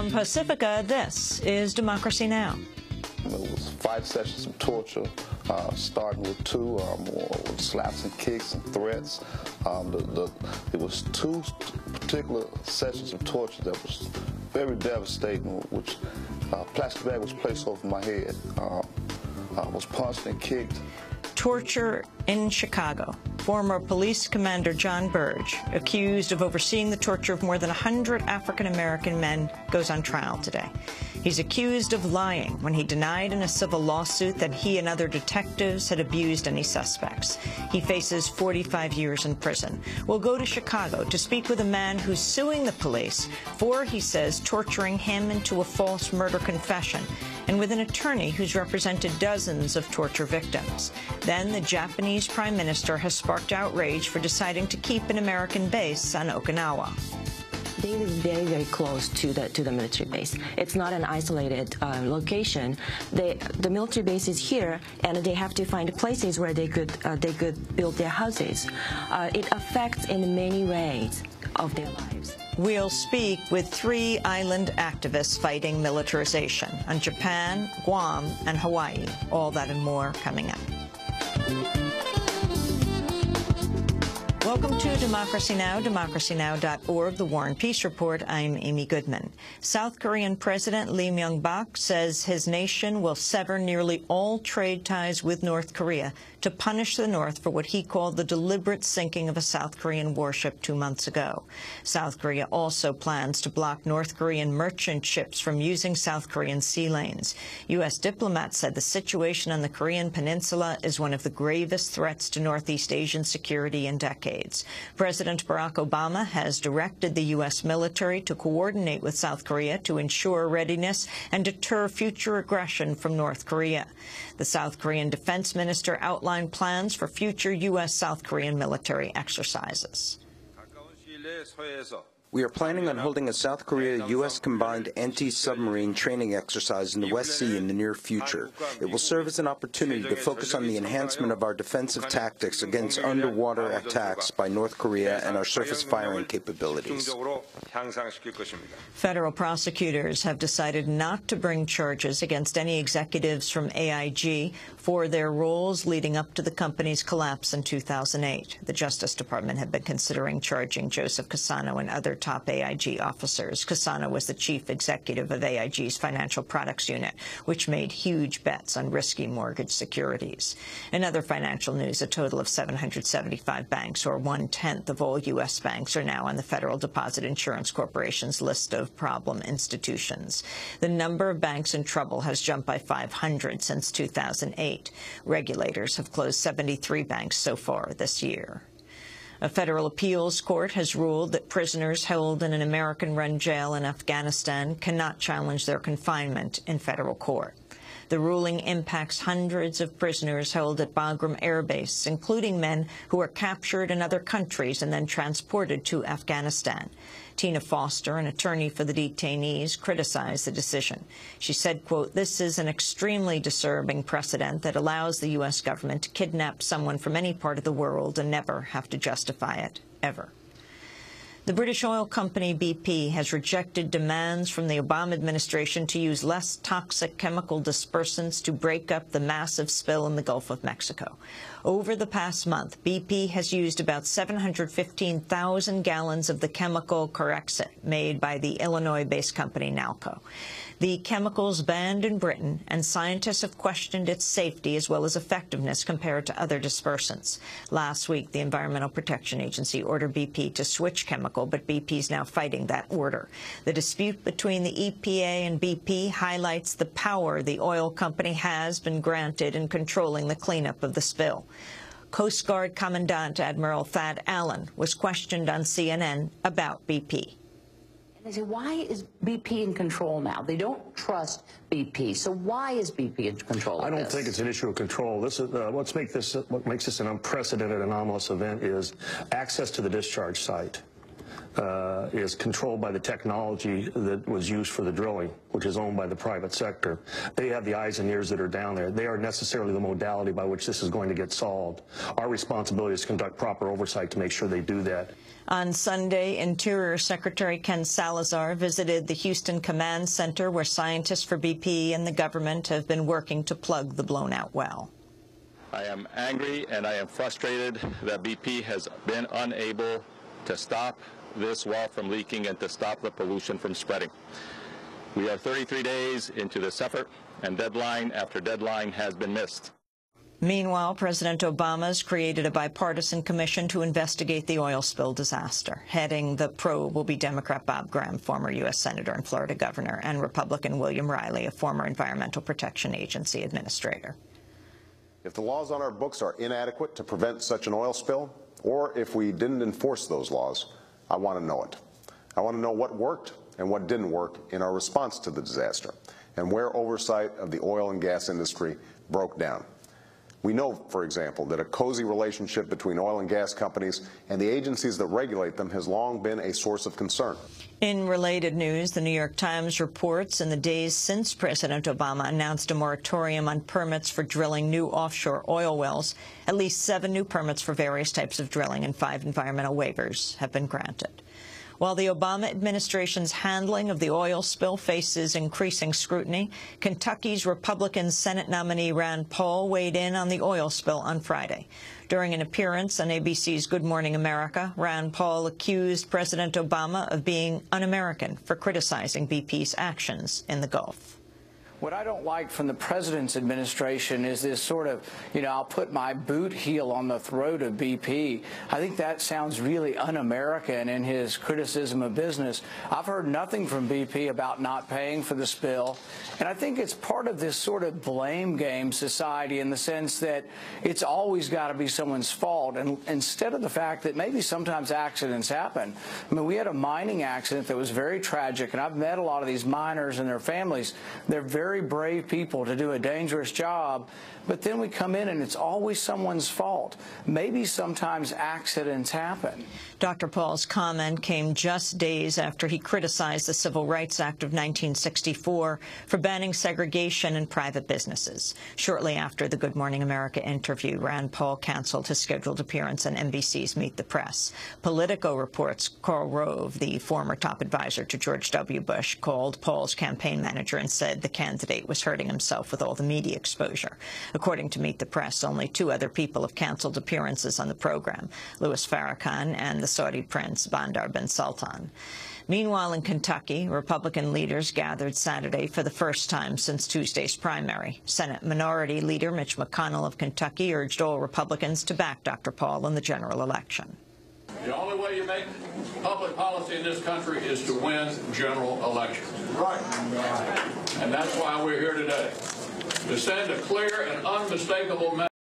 From Pacifica, this is Democracy Now! It was 5 sessions of torture, starting with 2 with slaps and kicks and threats. It was 2 particular sessions of torture that was very devastating, which a plastic bag was placed over my head. I was punched and kicked. Torture in Chicago. Former police commander John Burge, accused of overseeing the torture of more than 100 African-American men, goes on trial today. He's accused of lying when he denied in a civil lawsuit that he and other detectives had abused any suspects. He faces 45 years in prison. We'll go to Chicago to speak with a man who's suing the police for, he says, torturing him into a false murder confession, and with an attorney who's represented dozens of torture victims. Then the Japanese Prime Minister has sparked outrage for deciding to keep an American base on Okinawa. They live very, very close to the military base. It's not an isolated location. The military base is here, and they have to find places where they could build their houses. It affects in many ways of their lives. We'll speak with 3 island activists fighting militarization on Japan, Guam, and Hawaii. All that and more coming up. Welcome to Democracy Now!, democracynow.org, The War and Peace Report. I'm Amy Goodman. South Korean President Lee Myung-bak says his nation will sever nearly all trade ties with North Korea to punish the North for what he called the deliberate sinking of a South Korean warship 2 months ago. South Korea also plans to block North Korean merchant ships from using South Korean sea lanes. U.S. diplomats said the situation on the Korean Peninsula is one of the gravest threats to Northeast Asian security in decades. President Barack Obama has directed the U.S. military to coordinate with South Korea to ensure readiness and deter future aggression from North Korea. The South Korean defense minister outlined plans for future U.S.-South Korean military exercises. We are planning on holding a South Korea-U.S. combined anti-submarine training exercise in the West Sea in the near future. It will serve as an opportunity to focus on the enhancement of our defensive tactics against underwater attacks by North Korea and our surface firing capabilities. Federal prosecutors have decided not to bring charges against any executives from AIG for their roles leading up to the company's collapse in 2008. The Justice Department had been considering charging Joseph Cassano and other top AIG officers. Cassano was the chief executive of AIG's financial products unit, which made huge bets on risky mortgage securities. In other financial news, a total of 775 banks, or 1/10 of all U.S. banks, are now on the Federal Deposit Insurance Corporation's list of problem institutions. The number of banks in trouble has jumped by 500 since 2008. Regulators have closed 73 banks so far this year. A federal appeals court has ruled that prisoners held in an American-run jail in Afghanistan cannot challenge their confinement in federal court. The ruling impacts hundreds of prisoners held at Bagram Air Base, including men who were captured in other countries and then transported to Afghanistan. Tina Foster, an attorney for the detainees, criticized the decision. She said, quote, "This is an extremely disturbing precedent that allows the U.S. government to kidnap someone from any part of the world and never have to justify it, ever." The British oil company BP has rejected demands from the Obama administration to use less toxic chemical dispersants to break up the massive spill in the Gulf of Mexico. Over the past month, BP has used about 715,000 gallons of the chemical Corexit made by the Illinois-based company Nalco. The chemical's banned in Britain, and scientists have questioned its safety as well as effectiveness compared to other dispersants. Last week, the Environmental Protection Agency ordered BP to switch chemical, but BP is now fighting that order. The dispute between the EPA and BP highlights the power the oil company has been granted in controlling the cleanup of the spill. Coast Guard Commandant Admiral Thad Allen was questioned on CNN about BP. They say, why is BP in control now? They don't trust BP. So why is BP in control of this? I don't think it's an issue of control. This is what makes this an unprecedented, anomalous event is access to the discharge site. is controlled by the technology that was used for the drilling, which is owned by the private sector. They have the eyes and ears that are down there. They are necessarily the modality by which this is going to get solved. Our responsibility is to conduct proper oversight to make sure they do that. On Sunday, Interior Secretary Ken Salazar visited the Houston Command Center, where scientists for BP and the government have been working to plug the blown-out well. I am angry and I am frustrated that BP has been unable to stop this well from leaking and to stop the pollution from spreading. We are 33 days into this effort, and deadline after deadline has been missed. Meanwhile, President Obama has created a bipartisan commission to investigate the oil spill disaster. Heading the probe will be Democrat Bob Graham, former U.S. Senator and Florida governor, and Republican William Riley, a former Environmental Protection Agency administrator. If the laws on our books are inadequate to prevent such an oil spill, or if we didn't enforce those laws, I want to know it. I want to know what worked and what didn't work in our response to the disaster, and where oversight of the oil and gas industry broke down. We know, for example, that a cozy relationship between oil and gas companies and the agencies that regulate them has long been a source of concern. In related news, the New York Times reports in the days since President Obama announced a moratorium on permits for drilling new offshore oil wells, at least 7 new permits for various types of drilling and 5 environmental waivers have been granted. While the Obama administration's handling of the oil spill faces increasing scrutiny, Kentucky's Republican Senate nominee Rand Paul weighed in on the oil spill on Friday. During an appearance on ABC's Good Morning America, Rand Paul accused President Obama of being un-American for criticizing BP's actions in the Gulf. What I don't like from the president's administration is this sort of, I'll put my boot heel on the throat of BP. I think that sounds really un-American in his criticism of business. I've heard nothing from BP about not paying for the spill, and I think it's part of this sort of blame game society in the sense that it's always got to be someone's fault, and instead of the fact that maybe sometimes accidents happen. I mean, we had a mining accident that was very tragic, and I've met a lot of these miners and their families. They're very brave people to do a dangerous job, but then we come in and it's always someone's fault. Maybe sometimes accidents happen. Dr. Paul's comment came just days after he criticized the Civil Rights Act of 1964 for banning segregation in private businesses. Shortly after the Good Morning America interview, Rand Paul canceled his scheduled appearance on NBC's Meet the Press. Politico reports Karl Rove, the former top advisor to George W. Bush, called Paul's campaign manager and said the candidate was hurting himself with all the media exposure. According to Meet the Press, only 2 other people have canceled appearances on the program, Louis Farrakhan and the Saudi prince Bandar bin Sultan. Meanwhile, in Kentucky, Republican leaders gathered Saturday for the first time since Tuesday's primary. Senate Minority Leader Mitch McConnell of Kentucky urged all Republicans to back Dr. Paul in the general election. The only way you make public policy in this country is to win general elections. Right. And that's why we're here today, to send a clear and unmistakable message.